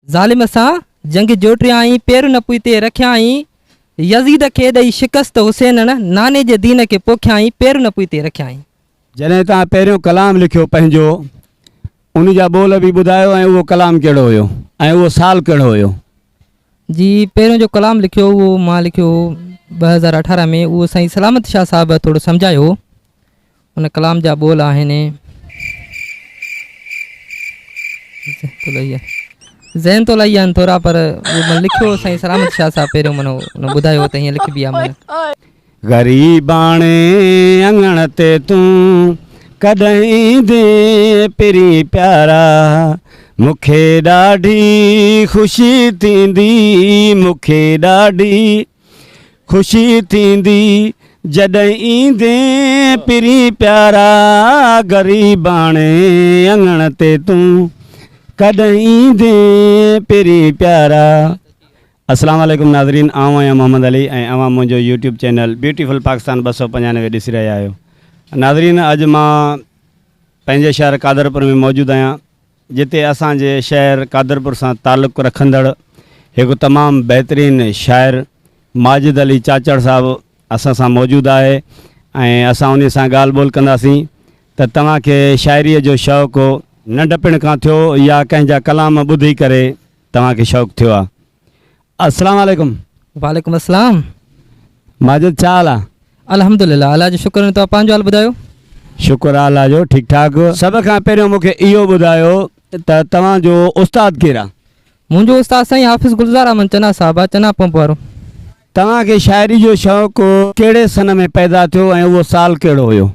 ज़ालिम सां जंग जोटियाई पेर न पुते रखियाई यज़ीद खे ॾेई शिकस्त हुसैन नाने जे दीन खे पोखियाई पेर न पुते रखियाई। जॾहिं तव्हां पहिरियों कलाम लिखियो पंहिंजो उन जा बोल बि ॿुधायो ऐं उहो कलाम कहिड़ो हुयो ऐं उहो साल कहिड़ो हुयो? जी पहिरियों जो कलाम लिखियो उहो मां लिखियो 2018 में। उहो साईं सलामत शाह साहिबु थोरो सम्झायो। उन कलाम जा बोल आहिनि ज़हन तो लही आहिनि थोरा, पर उहो मां लिखियो साईं सलामत शाह साहिबु पहिरियों माना उन ॿुधायो त हीअं लिखबी आहे माना। ग़रीबाणे अंगण ते तूं कॾहिं दे पिरी प्यारा मूंखे ॾाढी ख़ुशी थींदी, मूंखे ॾाढी ख़ुशी थींदी जॾहिं ईंदे पिरी प्यारा। ग़रीबाणे अंगण ते तूं कॾहिं ईंदे पिरी प्यारा। अस्सलाम वालेकुम नाज़रीन, आऊं आहियां मोहम्मद अली ऐं अवां मुंहिंजो यूट्यूब चैनल ब्यूटीफुल पाकिस्तान 295 ॾिसी रहिया आहियो। नाज़रीन, अॼु मां पंहिंजे शहर कादरपुर में मौजूदु आहियां, जिते असांजे शहर कादरपुर सां तालुक़ु रखंदड़ हिकु तमामु बहितरीनु शाइर माजिद अली चाचड़ साहिबु असां सां मौजूदु आहे ऐं असां उन सां ॻाल्हि ॿोल कंदासीं त तव्हांखे शाइरीअ जो शौक़ु नंढपण खां थियो या कंहिंजा कलाम ॿुधी करे तव्हांखे शौक़ु थियो आहे। अस्सलाम वालेकुम। वालेकुम अस्सलाम। माजिद छा हाल आहे? अल्हम्दुलिल्लाह, अल्लाह जो शुक्र आहे। तव्हां पंहिंजो हाल ॿुधायो? शुक्र आहे अल्लाह जो, ठीकु ठाक। सभ खां पहिरियों मूंखे इहो ॿुधायो त तव्हांजो उस्ताद केरु आहे? मुंहिंजो उस्ताद साईं हाफ़िज़ गुलज़ार अहमद चना साहिबु आहे, चना पंप वारो। तव्हांखे शाइरी जो शौक़ु कहिड़े सन में पैदा थियो ऐं उहो साल कहिड़ो हुयो?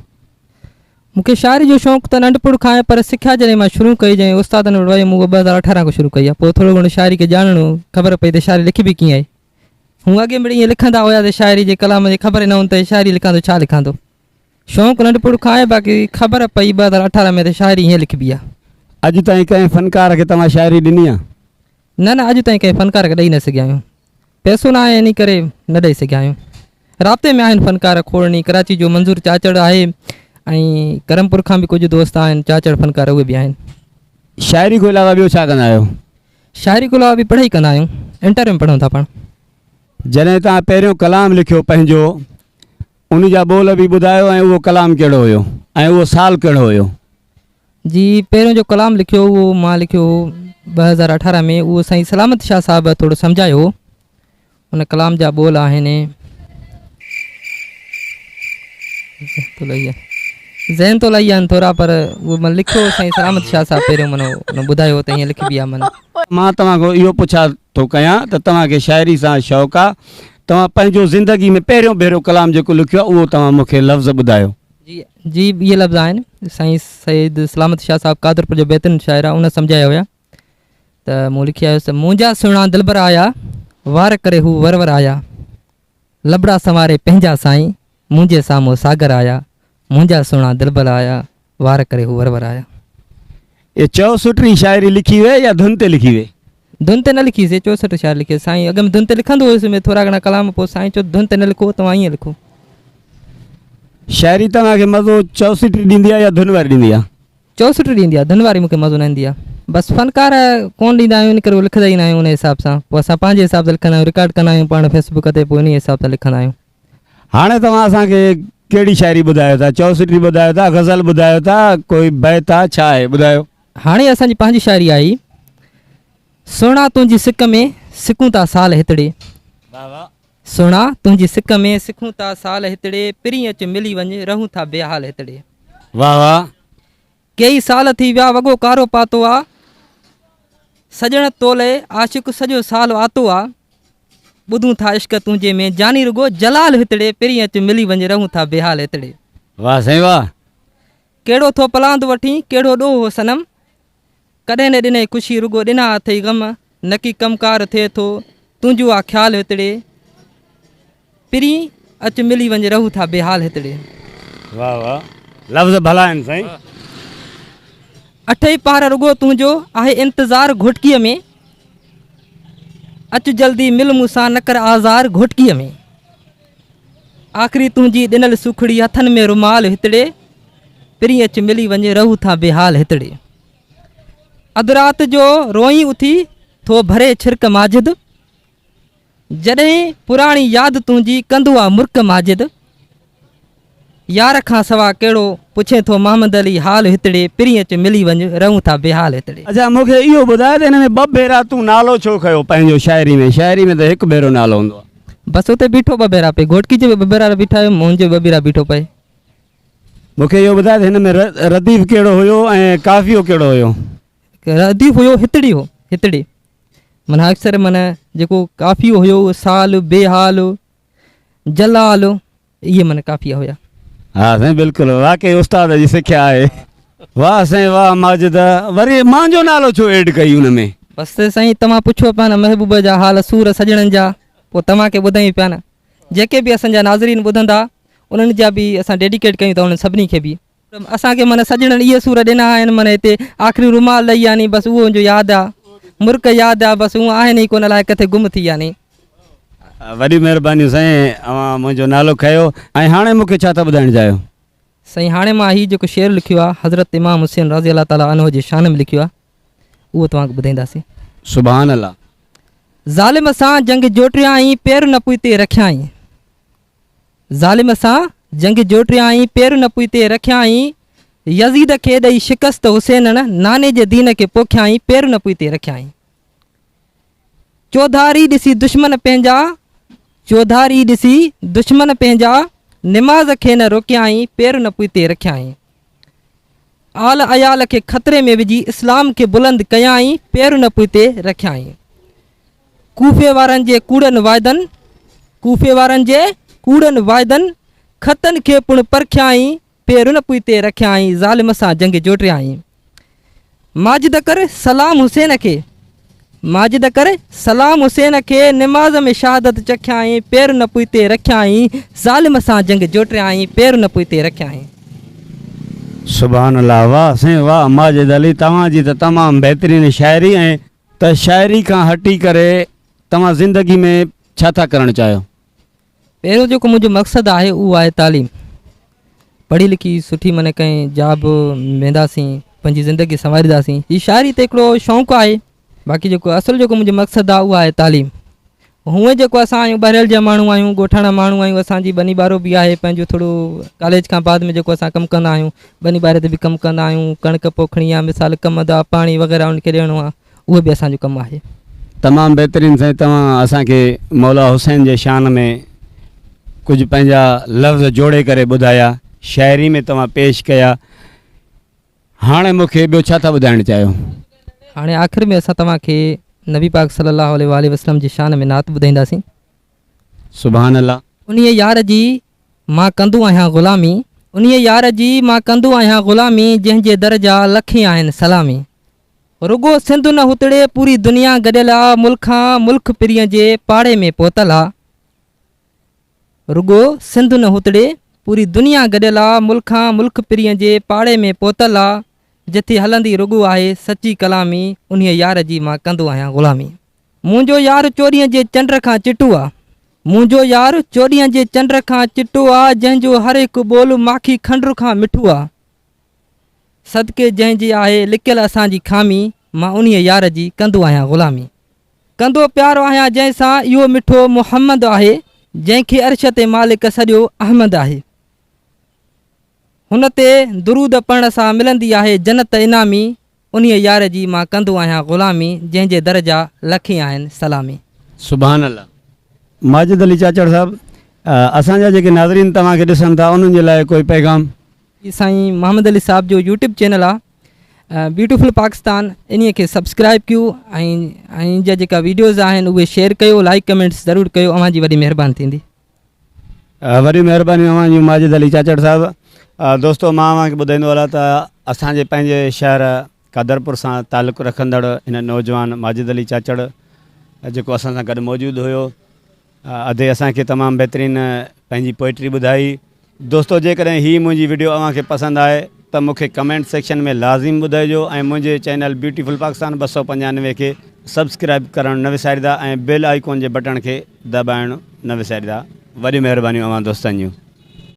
मूंखे शाइरी जो शौक़ु त नंढपण खां आहे, पर सिखिया जॾहिं मां शुरू कई जंहिं उस्तादनि वटि वई मूं 2018 खां शुरू कई आहे। पोइ थोरो घणो शाइरी खे ॼाणणो, ख़बर पई त शाइरी लिखी बि कीअं आहे। हूअं अॻे में ईअं लिखंदा हुया त शाइरी जे कलाम जी ख़बर न हूंदी त शाइरी लिखां थो छा लिखां थो। शौक़ु नंढपण खां आहे, बाक़ी ख़बर पई 2018 में त शाइरी हीअं लिखबी आहे। अॼु ताईं कंहिं फ़नकार खे तव्हां शाइरी ॾिनी आहे? न अॼु ताईं कंहिं फ़नकार खे ॾेई न सघिया आहियूं, पैसो न आहे इन करे न ॾेई सघिया आहियूं। राब्ते में आहिनि फ़नकार, खोड़नी कराची जो मंज़ूर चाचड़ आहे ऐं करमपुर खां बि कुझु दोस्त आहिनि चाचड़ फ़नकार, उहे बि आहिनि। शाइरी खां अलावा ॿियो छा कंदा आहियो? शाइरी खां अलावा बि पढ़ाई कंदा आहियूं, इंटर में पढ़ूं था पाण। जॾहिं तव्हां पहिरियों कलाम लिखियो पंहिंजो उन जा बोल बि ॿुधायो ऐं उहो कलाम कहिड़ो हुयो ऐं उहो साल कहिड़ो हुयो? जी पहिरियों जो कलाम लिखियो उहो मां लिखियो 2018 में। उहो साईं सलामत शाह साहिबु थोरो सम्झायो। उन कलाम जा बोल आहिनि ज़हन तो लही आहिनि थोरा, पर उहो मां लिखियो साईं सलामत शाह साहिबु पहिरियों माना उन ॿुधायो त हीअं लिखबी आहे माना। मां तव्हांखां इहो पुछा थो कयां त तव्हांखे शाइरी सां शौक़ु आहे, तव्हां पंहिंजो ज़िंदगी में पहिरियों भेरो कलाम जेको लिखियो आहे उहो तव्हां मूंखे लफ़्ज़ ॿुधायो। जी इहे लफ़्ज़ आहिनि साईं सईद सलामत शाह साहिबु कादरपुर जो बहितरीनु शाइर आहे, उन सम्झाया हुया त मूं लिखिया हुयसि। मुंहिंजा सुहिणा दिलबर आया वार करे हू वरवर आया, लबड़ा संवारे पंहिंजा साईं मुंहिंजे साम्हूं सागर आया, मुंहिंजा सुहिणा दिलबर आया वार करे हू वरवर आया। ये 64 शाइरी लिखी वे या धुन ते लिखी वे? धुन ते न लिखीसीं, 64 शाइरी लिखी साईं। अॻे में धुन ते लिखंदो हुयुसि में थोरा घणा कलाम, पोइ साईं चयो धुन ते न लिखो, तव्हां ईअं लिखो। शाइरी तव्हांखे मज़ो 64 ॾींदी आहे या धुन वारी ॾींदी आहे? 64 ॾींदी आहे, धुन वारी मूंखे मज़ो न ईंदी आहे। बसि फ़नकार कोन ॾींदा आहियूं, इन करे उहो लिखंदा ई न आहियूं उन हिसाब सां। पोइ असां पंहिंजे हिसाब सां लिखंदा आहियूं, रिकॉर्ड कंदा आहियूं पाण फेसबुक ते, पोइ इन हिसाब सां लिखंदा आहियूं। हाणे तव्हां असांखे कहिड़ी शाइरी ॿुधायो था? 64 ॿुधायो था, गज़ल ॿुधायो था, कोई बैत आहे, छा आहे ॿुधायो? हाणे असांजी पंहिंजी शाइरी आई। सुहिणा तुंहिंजी सिक में सिकूं था साल हितड़े, सुहिणा तुंहिंजी सिक में सिकूं था साल हितड़े, पिरी अच मिली वञ रहूं था बेहाल हितड़े। वाह वाह। कई साल थी विया वॻो कारो पातो आहे, सजण तोले आशिक़ सॼो साल आतो आहे, ॿुधूं था इश्क तुंहिंजे में जानी रुगो जलाल हितड़े, पिरी अच मिली वञ रहूं था बेहाल हितड़े। वाह साईं वाह। कहिड़ो थो पलांद वठी कहिड़ो ॾोह हो सनम, कॾहिं न ॾिनई ख़ुशी रुगो ॾिना अथई ग़म, नकी कमकार थिए थो तुंहिंजो आहे ख़्यालु हितड़े, पिरी अच मिली वञ रहूं था बेहाल हितड़े। वाह वाह, लफ़्ज़ भला आहिनि साईं। अठई पहाड़ रुगो तुंहिंजो आहे इंतज़ार घोटकीअ में, अच जल्दी मिल मूंसां न कर आज़ार घोटकीअ में, आख़िरी तुंहिंजी ॾिनल सुखड़ी हथनि में रुमाल हितड़े, पिरी अच मिली वञ रहूं था बेहाल हितड़े। अधु राति जो रोई उथी थो भरे छिरक माजिद, जॾहिं पुराणी यादि तुंहिंजी कंदो आहे मुर्क माजिद, यार खां सवा कहिड़ो पुछे थो मोहम्मद अली हाल हितड़े, पिरी अच मिली वञ रहूं था बेहाल हितड़े। अच्छा मूंखे इहो ॿुधाए त हिन में ॿ भेरा तूं नालो छो खयो पंहिंजो शाइरी में त हिकु भेरो नालो हूंदो आहे। बसि उते बीठो ॿ भेरा पे, घोटकी जे ॿ भेरा बीठा आहियो, मुंहिंजे ॿ भेरा बीठो पए। मूंखे इहो ॿुधाए त हिन में रदीफ़ कहिड़ो हुयो ऐं काफ़ियो कहिड़ो हुयो? रदीफ़ हुयो हितड़ी हो, हितड़े माना अक्सर माना जेको काफ़ियो हुयो साल बेहाल जलाल, इहे माना काफ़िया हुया। हा साईं बिल्कुलु, वाक़ई उस्ताद जी सिख्या आहे। वाह साईं वाह माजिद, वरी मुंहिंजो नालो छो एड कई हुन में? बसि साईं तव्हां पुछो पिया न महबूब जा हाल सूर सजणनि जा, पोइ तव्हांखे ॿुधायूं पिया न। जेके बि असांजा नाज़रीन ॿुधंदा उन्हनि जा बि असां डेडिकेट कयूं था उन्हनि सभिनी खे बि। असांखे माना सजणनि इहे सूर ॾिना आहिनि, माना हिते आख़िरी रुमाल लही आहे नी, बसि उहो जो यादि आहे, मुर्क यादि आहे, बसि उहो आहे नी कोन अलाए किथे गुम थी आहे नी। वॾी महिरबानी साईं, अवां मुंहिंजो नालो खयो। ऐं हाणे मूंखे छा था ॿुधाइणु चाहियो? साईं हाणे मां हीउ जेको शेर लिखियो आहे हज़रत इमाम हुसैन रज़ी अल्लाह ताला अन्हु जे शान में लिखियो आहे, उहो तव्हांखे ॿुधाईंदासीं। सुभान अल्लाह। ज़ालिम सां जंग जोटियाई पेर न पुइते रखियाई, ज़ालिम सां जंग जोटियाई पेर न पुइते रखियाई, यज़ीद खे ॾेई शिकस्त हुसैन नाने जे दीन खे पोखियाई, पेर न पुइते रखियाई। चौधारी ॾिसी दुश्मन पंहिंजा, चौधारी ॾिसी दुश्मन पंहिंजा, निमाज़ खे न रोकियाई, पेर न पुइते रखियाई। आल अयाल खे ख़तरे में विझी इस्लाम खे बुलंद कयाई, पेर न पुइते रखियाई। कूफे वारनि जे कूड़नि वाइदनि, कूफे वारनि जे कूड़नि वाइदनि, ख़तनि खे पुण परखियाई, पेर न पुइते रखियाई, ज़ालिम सां जंग जोटियाई। माजिद कर सलाम हुसैन खे, माजिद कर सलाम हुसैन खे, निमाज़ में शहादत चखियाई, पेर न पुइते रखियाई, ज़ालिम सां जंग जोटियाई, पेर न पुइते रखियाई। सुभान अल्लाह, वाह साईं वाह माजिद अली, तव्हांजी त तमामु बहितरीनु शाइरी। ऐं त शाइरी खां हटी करे तव्हां ज़िंदगी में छा था करणु चाहियो? पहिरियों जेको मुंहिंजो मक़सदु आहे उहो आहे तालीम। पढ़ी लिखी सुठी माना कंहिं जॉब वेंदासीं, पंहिंजी ज़िंदगी संवारींदासीं। हीअ शाइरी त हिकिड़ो शौक़ु आहे, बाक़ी जेको असुलु जेको मुंहिंजो मक़सदु आहे उहा आहे तालीम। हूअं जेको असां आहियूं ॿाहिरि जा माण्हू आहियूं, ॻोठाणा माण्हू आहियूं, असांजी बनी ॿारो बि आहे, पंहिंजो थोरो कॉलेज खां बाद में जेको असां कमु कंदा आहियूं, बनी ॿारे ते बि कमु कंदा आहियूं, कणिक पोखणी आहे, मिसाल कमु आहे, पाणी वग़ैरह उनखे ॾियणो आहे, उहो बि असांजो कमु आहे। तमामु बहितरीनु साईं, तव्हां असांखे मौला हुसैन जे शान में कुझु पंहिंजा लफ़्ज़ जोड़े करे ॿुधाया, शाइरी में तव्हां पेश कया। हाणे मूंखे ॿियो छा था ॿुधाइणु चाहियो? हाणे आख़िर में असां तव्हांखे नबी पाक सल्लल्लाहु अलैहि वसल्लम जी शान में नात ॿुधाईंदासीं। सुभान अल्लाह। उन्हीअ यार जी मां कंदो आहियां ग़ुलामी, उन्हीअ यार जी मां कंदो आहियां ग़ुलामी, जंहिंजे दर जा लखी आहिनि सलामी। रुगो सिंध न हुतड़े पूरी दुनिया गॾियल आहे, मुल्खां मुल्क पिरीअ जे पाड़े में पहुतल आहे। रुगो सिंध न हुतड़े पूरी दुनिया गॾियल आहे, मुल्खां मुल्क पिरीअ जे पाड़े में पहुतल आहे, जिथे हलंदी रुगो आहे सची कलामी, उन्हीअ यार जी मां कंदो आहियां ग़ुलामी। मुंहिंजो यार चोॾीअ जे चंड खां चिटो आहे, मुंहिंजो यार चोॾीअ जे चंड खां चिटो आहे, जंहिंजो हर हिकु ॿोल माखी खंड खां मिठो आहे। सदके जंहिंजी आहे लिकियल असांजी खामी, मां उन्हीअ यार जी कंदो आहियां ग़ुलामी। कंदो प्यारो आहियां जंहिंसां इहो मिठो मुहम्मद आहे, जंहिंखे अर्श ते मालिक सॼो अहमद आहे। हुन ते दुरूद पढ़ण सां मिलंदी आहे जन्नत इनामी, उन्हीअ यार जी मां कंदो आहियां ग़ुलामी, जंहिंजे दर जा लखी आहिनि सलामी। सुभान अल्लाह। माजिद अली चाचड़ साहब, असांजा जेके नाज़रीन तव्हांखे ॾिसनि था उन्हनि जे लाइ कोई पैगाम? साईं मोहम्मद अली साहब जो यूट्यूब चैनल आहे ब्यूटीफुल पाकिस्तान, इन्हीअ खे सब्सक्राइब कयो ऐं जा जेका वीडियोज़ आहिनि उहे शेयर कयो, लाइक कमेंट्स ज़रूरु कयो, अव्हांजी वॾी महिरबानी थींदी। वॾी महिरबानी अव्हांजी माजिद अली चाचड़ साहब। दोस्तो मां अव्हांखे ॿुधाईंदो हलां त असांजे पंहिंजे शहर कादरपुर सां तालुक़ु रखंदड़ हिन नौजवान माजिद अली चाचड़ जेको असां सां गॾु मौजूदु हुयो, अधे असांखे तमामु बहितरीनु पंहिंजी पोइट्री ॿुधाई। दोस्तो जेकॾहिं हीअ मुंहिंजी वीडियो अव्हांखे पसंदि आहे त मूंखे कमेंट सेक्शन में लाज़िम ॿुधाइजो ऐं मुंहिंजे चैनल ब्यूटीफुल पाकिस्तान 295 खे सब्सक्राइब करणु न विसारींदा ऐं बेल आइकॉन जे बटण खे दॿाइणु न विसारींदा। वॾी महिरबानी अव्हां दोस्तनि जूं।